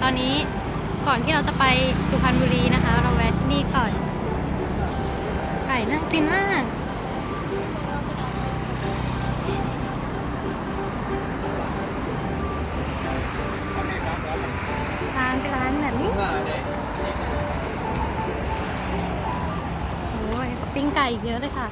ตอนนี้ก่อนที่เราจะไปสุพรรณบุรีนะคะ เราแวะที่นี่ก่อนไก่น่ากินมากร้านเป็นร้านแบบนี้โอ้ยปิ้งไก่เยอะเลยค่ะ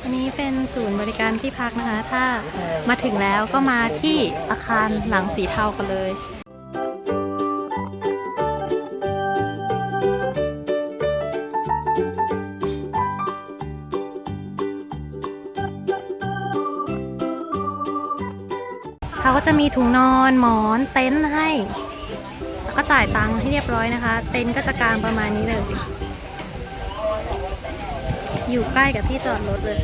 อันนี้เป็นศูนย์บริการที่พักนะคะ ถ้ามาถึงแล้วก็มาที่อาคารหลังสีเทากันเลย เขาก็จะมีถุงนอนหมอนเต็นท์ให้ แล้วก็จ่ายตังค์ให้เรียบร้อยนะคะ เต็นท์ก็จะกางประมาณนี้เลย อยู่ใกล้กับที่จอดรถเลย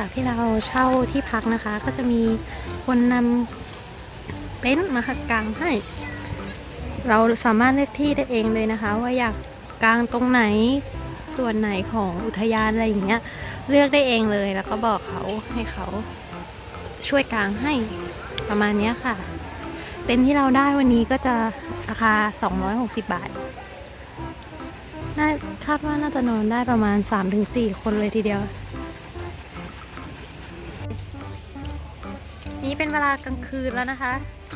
จากที่เราเช่าที่พักนะคะ ก็จะมีคนนำเต็นท์มากางให้ เราสามารถเลือกที่ได้เองเลยนะคะ ว่าอยากกางตรงไหนส่วนไหนของอุทยานอะไรอย่างเงี้ยเลือกได้เองเลย แล้วก็บอกเขาให้เขาช่วยกางให้ประมาณนี้ค่ะ เต็นท์ที่เราได้วันนี้ก็จะราคา260 บาทคาดว่าน่าจะนอนได้ประมาณ 3-4 คนเลยทีเดียวนี่เป็นเวลากลางคืนแล้วนะคะ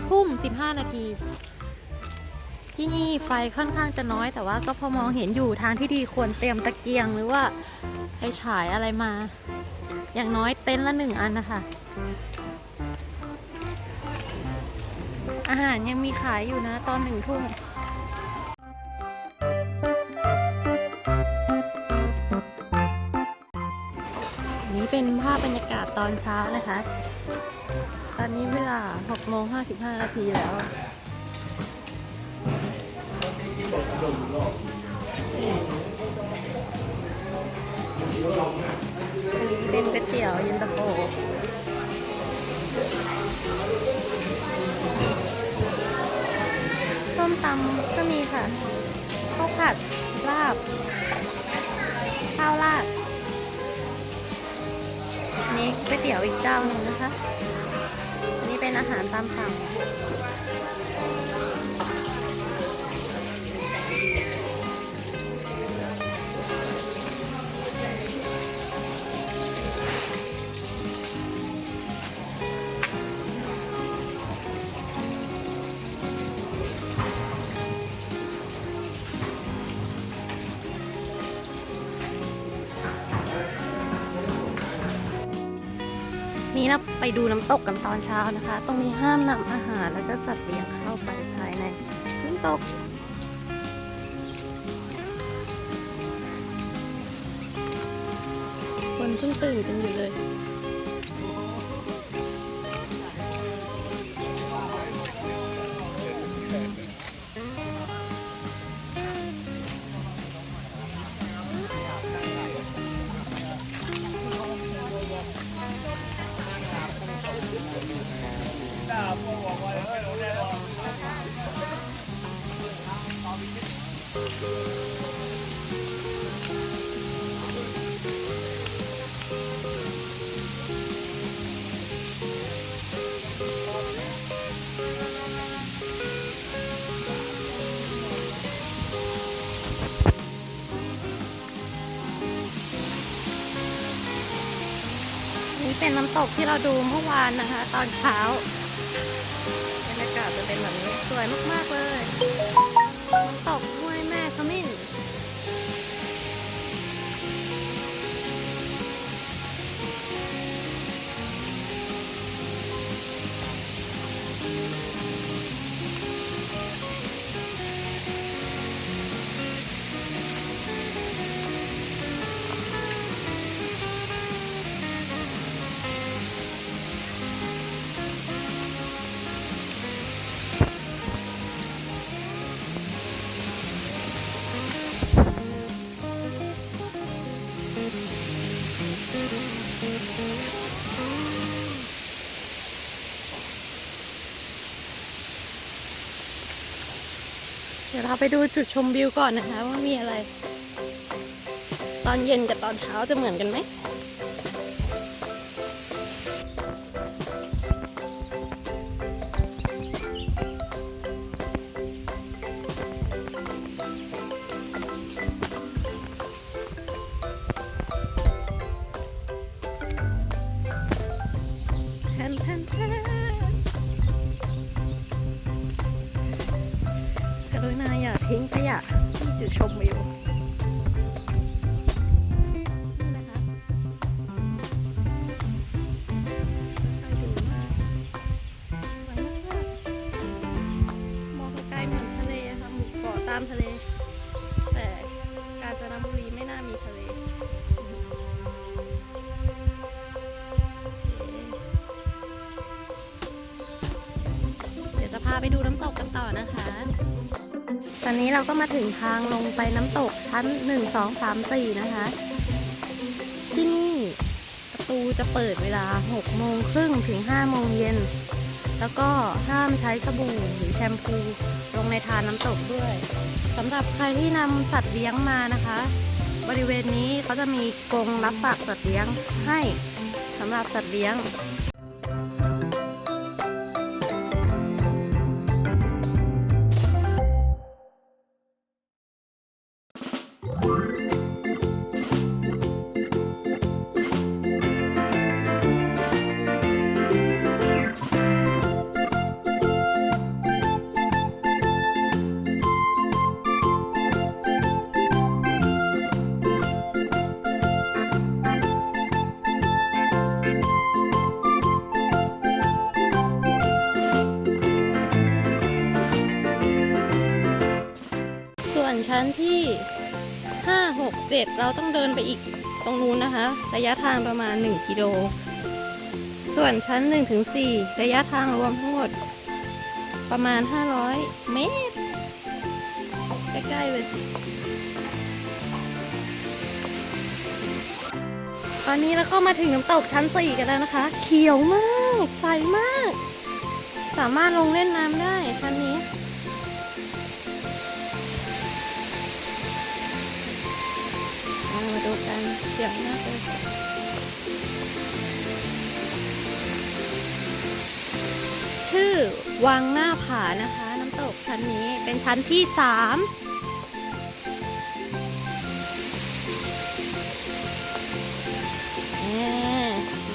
ทุ่ม15 นาทีที่นี่ไฟค่อนข้างจะน้อยแต่ว่าก็พอมองเห็นอยู่ทางที่ดีควรเตรียมตะเกียงหรือว่าไฟฉายอะไรมาอย่างน้อยเต็นท์ละ1 อันนะคะอาหารยังมีขายอยู่นะตอน1 ทุ่มนี่เป็นภาพบรรยากาศตอนเช้านะคะตอนนี้เวลา6:55 นาทีแล้วเป็นก๋วยเตี๋ยวเย็นตาโฟส้มตำก็มีค่ะข้าวผัดลาบข้าวราดนี่ก๋วยเตี๋ยวอีกเจ้าหนึ่งนะคะอันนี้เป็นอาหารตามสั่ง นี้เราไปดูน้ำตกกันตอนเช้านะคะ ตรงนี้ห้ามนำอาหารแล้วก็สัตว์เลี้ยงเข้าไปภายในน้ำตกคนเพิ่งตื่นกันอยู่เลย นี่เป็นน้ำตกที่เราดูเมื่อวานนะคะ ตอนเช้าบรรยากาศจะเป็นแบบนี้สวยมากๆเลยน้ำตกห้วยแม่ขมิ้นเดี๋ยวเราไปดูจุดชมวิวก่อนนะคะว่ามีอะไร ตอนเย็นกับตอนเช้าจะเหมือนกันไหมแทนแทนแทนกรุณาอย่าทิ้งขยะที่จุดชมวิวตามทะเลแต่กาญจนบุรีไม่น่ามีทะเลเดี๋ยวจะพาไปดูน้ำตกกันต่อนะคะตอนนี้เราก็มาถึงทางลงไปน้ำตกชั้น1 2 3 4นะคะที่นี่ประตูจะเปิดเวลา6 โมงครึ่งถึง5 โมงเย็นแล้วก็ห้ามใช้สบู่หรือแชมพูลงในทานน้ำตกด้วยสำหรับใครที่นำสัตว์เลี้ยงมานะคะบริเวณนี้เขาจะมีกรงรับฝากสัตว์เลี้ยงให้สำหรับสัตว์เลี้ยงชั้นที่5 6 7เราต้องเดินไปอีกตรงนู้นนะคะระยะทางประมาณ1 กิโลส่วนชั้น1 ถึง 4ระยะทางรวมทั้งหมดประมาณ500 เมตรใกล้ๆเลยตอนนี้เราก็มาถึงน้ำตกชั้น4กันแล้วนะคะเขียวมากใสมากสามารถลงเล่นน้ำได้ชั้นนี้มาดูกันเสียงมากเลยชื่อวังหน้าผานะคะน้ำตกชั้นนี้เป็นชั้นที่3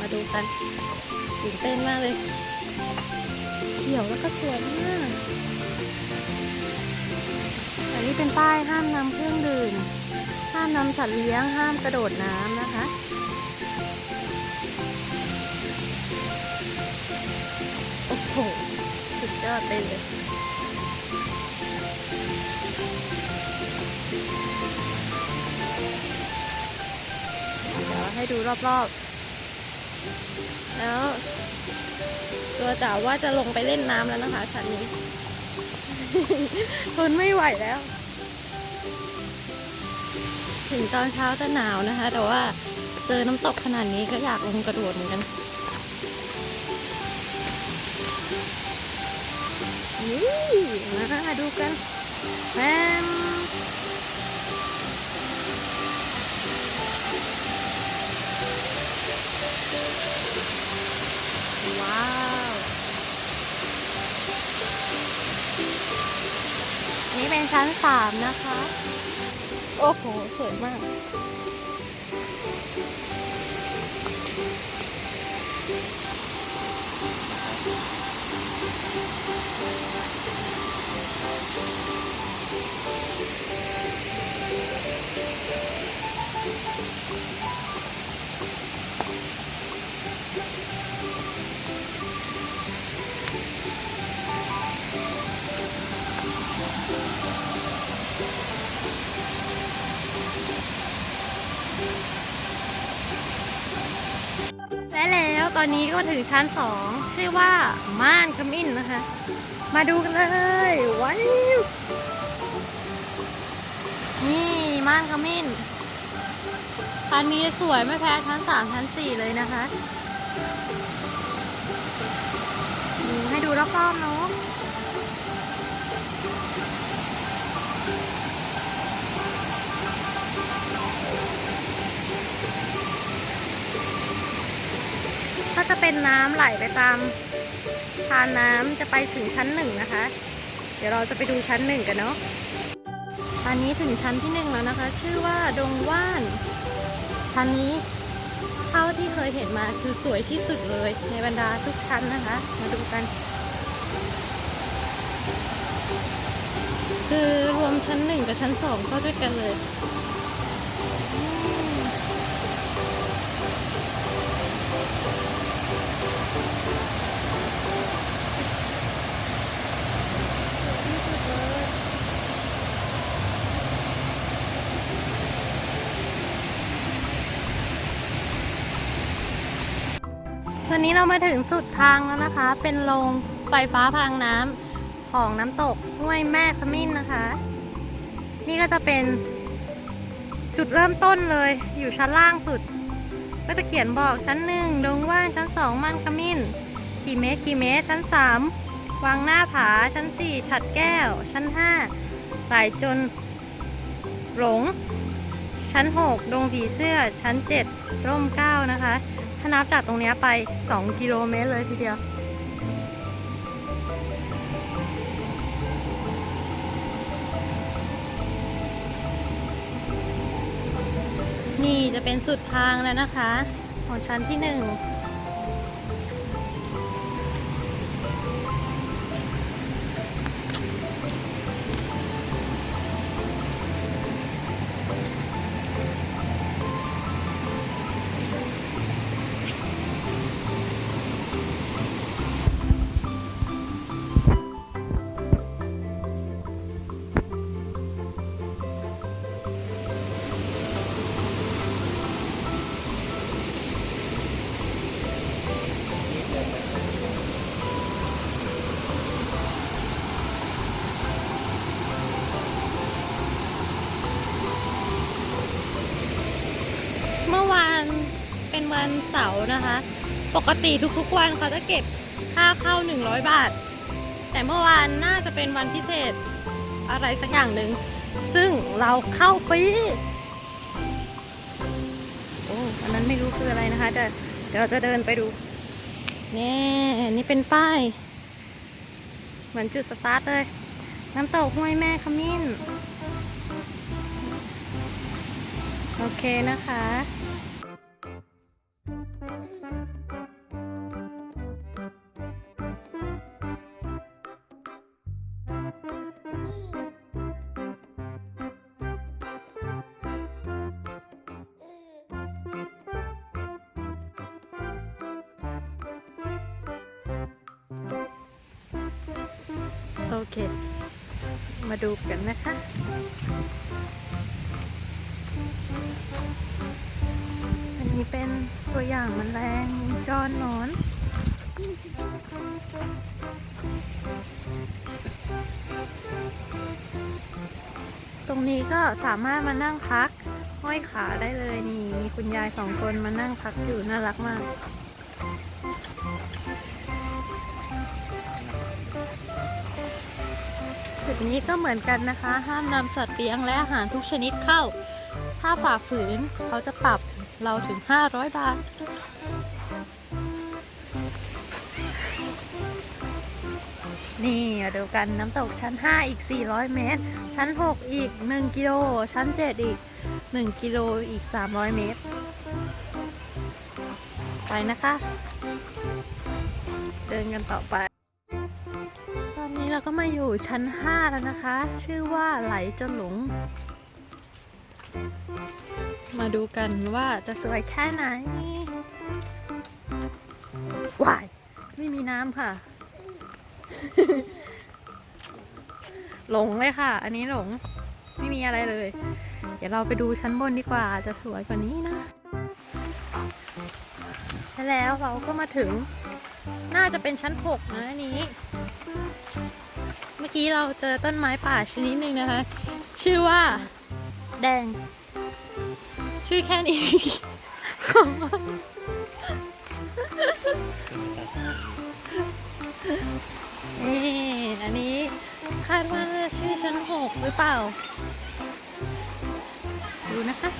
มาดูกันตื่นเต้นมากเลยเขียวแล้วก็สวยมากอันนี้เป็นป้ายห้ามนำเครื่องดื่มห้ามนำสัตว์เลี้ยงห้ามกระโดดน้ำนะคะ อดไปเลยเดี๋ยวให้ดูรอบๆแล้วตัวจ๋าว่าจะลงไปเล่นน้ำแล้วนะคะชั้นนี้ ทนไม่ไหวแล้ว ถึงตอนเช้าจะหนาวนะคะ แต่ว่าเจอน้ำตกขนาดนี้ก็อยากลงกระโดดเหมือนกันมาดูกันแมมว้าวนี่เป็นชั้น3นะคะ โอ้โหสวยมากและแล้วตอนนี้ก็ถึงชั้น2ชื่อว่าม่านขมิ้นนะคะ มาดูกันเลยว้าวนี่ม่านขมิ้นอันนี้สวยไม่แพ้ชั้น3ชั้น4เลยนะคะให้ดูรอบๆเนาะก็จะเป็นน้ำไหลไปตามทานน้ำจะไปถึงชั้น1นะคะเดี๋ยวเราจะไปดูชั้น1กันเนาะตอนนี้ถึงชั้นที่1แล้วนะคะชื่อว่าดงว่านชั้นนี้เท่าที่เคยเห็นมาคือสวยที่สุดเลยในบรรดาทุกชั้นนะคะมาดูกันคือรวมชั้น1กับชั้น2เข้าด้วยกันเลยตอนนี้เรามาถึงสุดทางแล้วนะคะเป็นโรงไฟฟ้าพลังน้ำของน้ำตกห้วยแม่ขมิ้นนะคะ นี่ก็จะเป็นจุดเริ่มต้นเลยอยู่ชั้นล่างสุดก็จะเขียนบอกชั้น1ดงว่านชั้น2ม่านขมิ้นกี่เมตรกี่เมตรชั้น3วังหน้าผาชั้น4ฉัตรแก้วชั้น5หลายจนหลงชั้น6ดงผีเสื้อชั้น7ร่มเกล้านะคะถ้านับจากตรงนี้ไป2กิโลเมตรเลยทีเดียวนี่จะเป็นสุดทางแล้วนะคะของชั้นที่1เมื่อวานเป็นวันเสาร์นะคะ ปกติทุกๆวันเขาจะเก็บค่าเข้า100 บาท แต่เมื่อวานน่าจะเป็นวันพิเศษอะไรสักอย่างหนึ่งซึ่งเราเข้าฟรีโอ้อันนั้นไม่รู้คืออะไรนะคะแต่เดี๋ยวเราจะเดินไปดูนี่เป็นป้ายเหมือนจุดสตาร์ทเลยน้ำตกห้วยแม่ขมิ้นโอเคนะคะ เค มาดูกันนะคะอันนี้เป็นตัวอย่างแมลงจรหนอนตรงนี้ก็สามารถมานั่งพักห้อยขาได้เลยนี่มีคุณยาย2 คนมานั่งพักอยู่น่ารักมากจุดนี้ก็เหมือนกันนะคะห้ามนำสัตว์เลี้ยงและอาหารทุกชนิดเข้าถ้าฝ่าฝืนเขาจะปรับเราถึง500 บาทนี่มาดูกันน้ำตกชั้น5อีก400 เมตรชั้น6อีก1 กิโลชั้น7อีก1 กิโลอีก300 เมตรไปนะคะเดินกันต่อไปตอนนี้เราก็มาอยู่ชั้น5แล้วนะคะชื่อว่าไหลจนหลงมาดูกันว่าจะสวยแค่ไหนว้ายไม่มีน้ำค่ะ หลงเลยค่ะอันนี้หลงไม่มีอะไรเลยเดี๋ยวเราไปดูชั้นบนดีกว่าจะสวยกว่านี้นะแล้วเราก็มาถึงน่าจะเป็นชั้น6นะอันนี้เมื่อกี้เราเจอต้นไม้ป่าชนิดหนึ่งนะคะชื่อว่าแดงชื่อแค่นี้ นี่อันนี้คาดว่าชื่อชั้น6หรือเปล่าดูนะคะ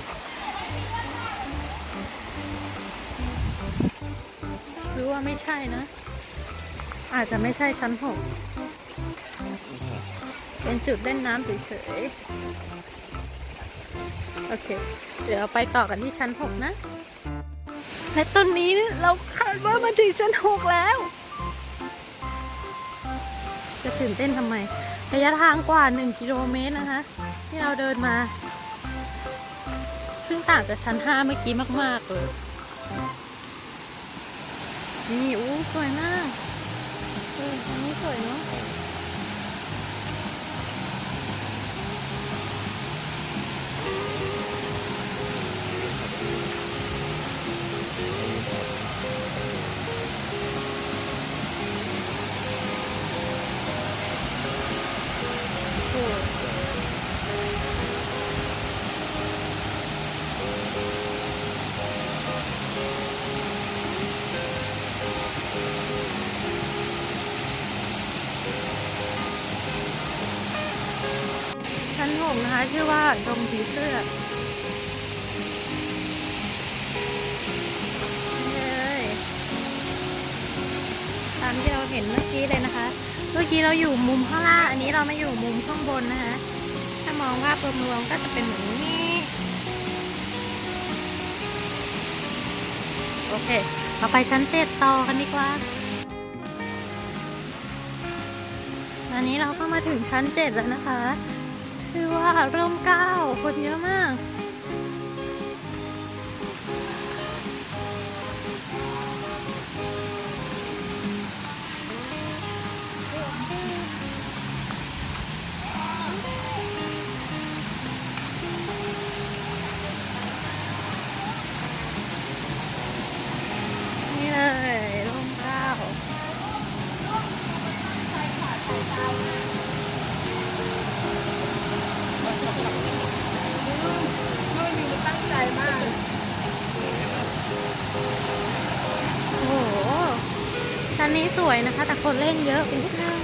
หรือว่าไม่ใช่นะอาจจะไม่ใช่ชั้น6เป็นจุดเล่นน้ำเฉยๆโอเคเดี๋ยวเราไปต่อกันที่ชั้น6นะและต้นนี้เราคาดว่ามาถึงชั้น6แล้วจะตื่นเต้นทำไมระยะทางกว่า1 กิโลเมตรนะคะที่เราเดินมาซึ่งต่างจากชั้น5เมื่อกี้มากๆเลยนี่อู้สวยมากอันนี้สวยเนาะชั้น6นะคะชื่อว่าดงผีเสื้อเลยตามที่เราเห็นเมื่อกี้เลยนะคะเมื่อกี้เราอยู่มุมข้างล่างอันนี้เรามาอยู่มุมข้างบนนะคะถ้ามองภาพรวมๆก็จะเป็นแบบนี้โอเคเราไปชั้น7ต่อกันดีกว่าตอนนี้เราก็มาถึงชั้น7แล้วนะคะชื่อว่าร่มเกล้าคนเยอะมากนี่เลยร่มเกล้าตั้งใจมาก โอ้โหชั้นนี้สวยนะคะแต่คนเล่นเยอะนิดนึง